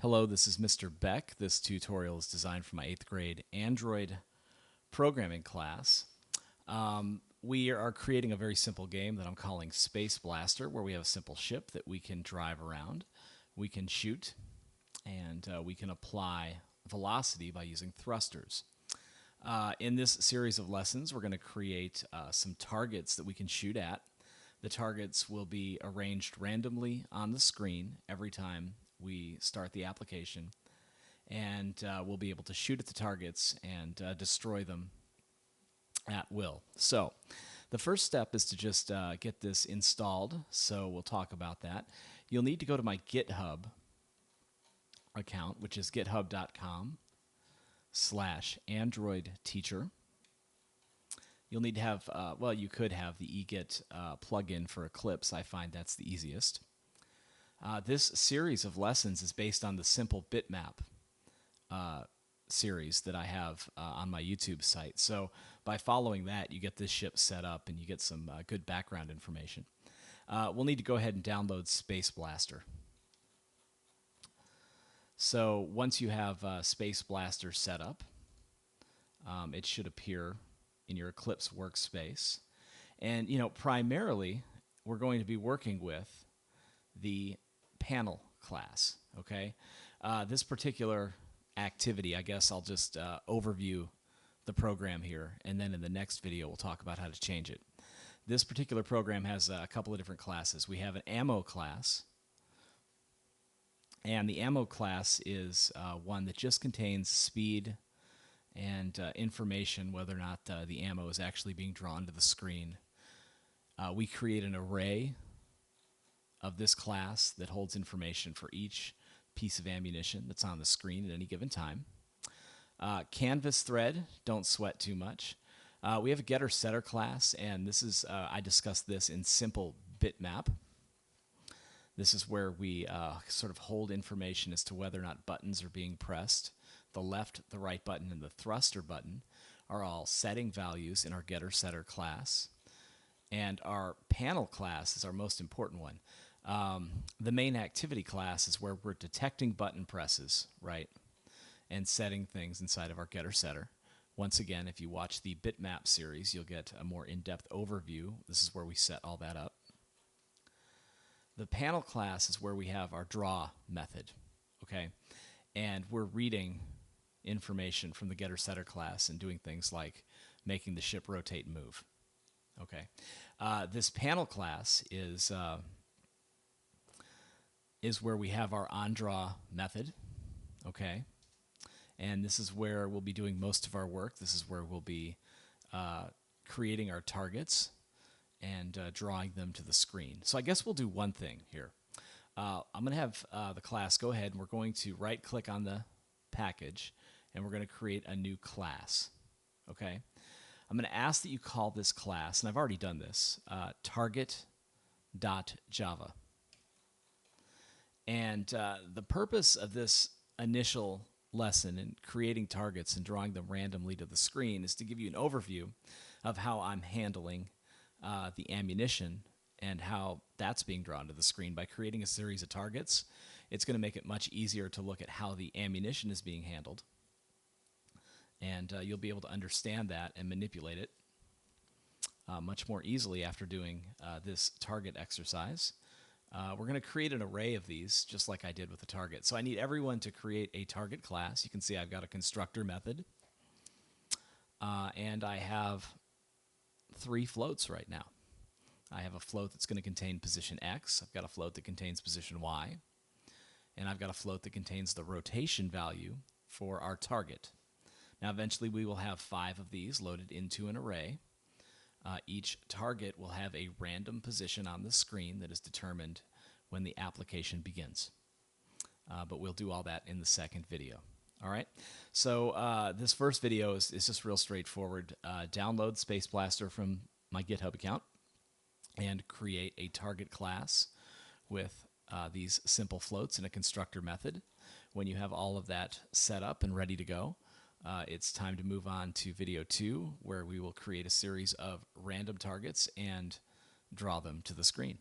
Hello, this is Mr. Beck. This tutorial is designed for my 8th grade Android programming class. We are creating a very simple game that I'm calling Space Blaster, where we have a simple ship that we can drive around, we can shoot, and we can apply velocity by using thrusters. In this series of lessons, we're going to create some targets that we can shoot at. The targets will be arranged randomly on the screen every time we start the application, and we'll be able to shoot at the targets and destroy them at will. So the first step is to just get this installed, so we'll talk about that. You'll need to go to my GitHub account, which is github.com/Android teacher. You'll need to have, well, you could have the eGit plugin for Eclipse. I find that's the easiest. This series of lessons is based on the simple bitmap series that I have on my YouTube site. So by following that, you get this ship set up and you get some good background information. We'll need to go ahead and download Space Blaster. So once you have Space Blaster set up, it should appear in your Eclipse workspace. And, you know, primarily, we're going to be working with the panel class, okay? This particular activity, I guess I'll just overview the program here, and then in the next video we'll talk about how to change it. This particular program has a couple of different classes. We have an ammo class, and the ammo class is one that just contains speed and information whether or not the ammo is actually being drawn to the screen. We create an array of this class that holds information for each piece of ammunition that's on the screen at any given time. Canvas thread, don't sweat too much. We have a getter setter class, and this is I discussed this in simple bitmap. This is where we sort of hold information as to whether or not buttons are being pressed. The left, the right button, and the thruster button are all setting values in our getter setter class. And our panel class is our most important one. The main activity class is where we're detecting button presses, right, and setting things inside of our getter setter. Once again, if you watch the bitmap series, you'll get a more in-depth overview. This is where we set all that up. The panel class is where we have our draw method, okay? And we're reading information from the getter setter class and doing things like making the ship rotate and move, okay? This panel class is where we have our onDraw method, okay? And this is where we'll be doing most of our work. This is where we'll be creating our targets and drawing them to the screen. So I guess we'll do one thing here. I'm going to have the class go ahead, and we're going to right-click on the package, and we're going to create a new class, okay? I'm going to ask that you call this class, and I've already done this, target.java. And the purpose of this initial lesson in creating targets and drawing them randomly to the screen is to give you an overview of how I'm handling the ammunition and how that's being drawn to the screen. By creating a series of targets, it's going to make it much easier to look at how the ammunition is being handled. And you'll be able to understand that and manipulate it much more easily after doing this target exercise. We're going to create an array of these, just like I did with the target. So I need everyone to create a target class. You can see I've got a constructor method. And I have 3 floats right now. I have a float that's going to contain position X. I've got a float that contains position Y. And I've got a float that contains the rotation value for our target. Now, eventually, we will have 5 of these loaded into an array. Each target will have a random position on the screen that is determined when the application begins. But we'll do all that in the second video. All right? So this first video is just real straightforward. Download Space Blaster from my GitHub account and create a target class with these simple floats and a constructor method. When you have all of that set up and ready to go, it's time to move on to video 2, where we will create a series of random targets and draw them to the screen.